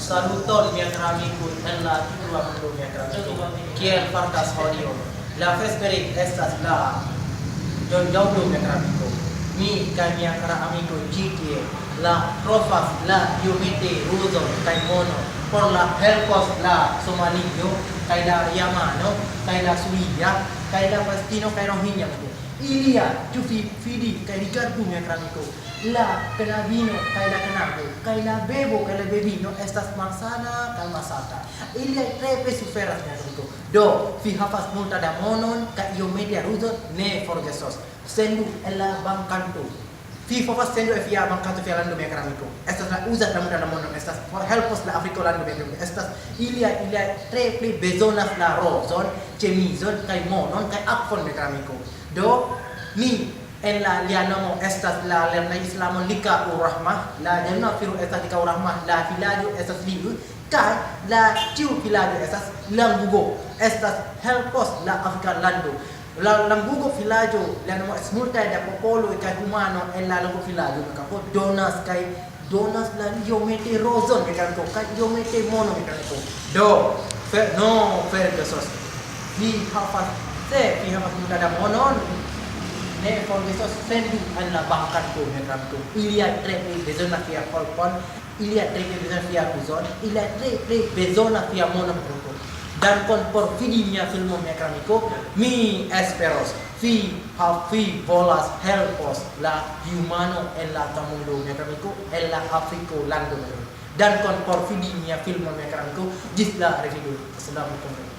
Saluton mia caro amico en la tua mondo mia caro amico. Kiel fartas hodiaŭ? La vespere estas la donjoŭdo mia caro amico. Mi kaj mia kara amico ĉi tie la trovas la iomete uzon kaj monon por la helpos la somalio kaj la yamano kaj la suia kaj la pastino kaj rohingya. Ilia ĉu vi fidi kaj rigardu mia kara amico. La knabino kaj la knabo kaj la bebo kaj la bebino estas malsana kaj malsata. Ilia tre suferas mia amico. Do vi havas multa da monon kaj iomete uzon ne forgesos. Sendu en la bankanto. Vi povas sendu e via bankanto via lando mia kara amico. Estas la uzas la multa da monon, estas por helpos la Afriko lando mia amico. Estas ilia tre pli bezonas la rozon, ĉemizon kaj monon kaj akvon mia kara amico. Do mi en la lia nomo estas la lernejo islamo Lika Urrahmah, la lernejo firu estas Lika Urrahmah, la vilaĝo estas Liu kaj la tiu vilaĝo estas Lambugo, estas helpos la Afrika lando. La Lambugo vilaĝo la nomo estas multaj da popolo kaj humano en la Lambugo vilaĝo, kapo donas la iomete rozon kaj iomete mono. Do no forgesos. Vi havas muda da monon. Ne forgesos sendu en la bankanto merkanto. Ilia tre bezona via polpon, ilia tre bezona via kuzon, ilia tre bezona via monon. Dankon por vidi mia filmo mia kramiko. Mi esperos vi volas helpos la humano en la tamundo mia kramiko, en la Afriko lando. Dankon por vidi mia filmo mia kramiko. Ĝis la revido. Assalamualaikum.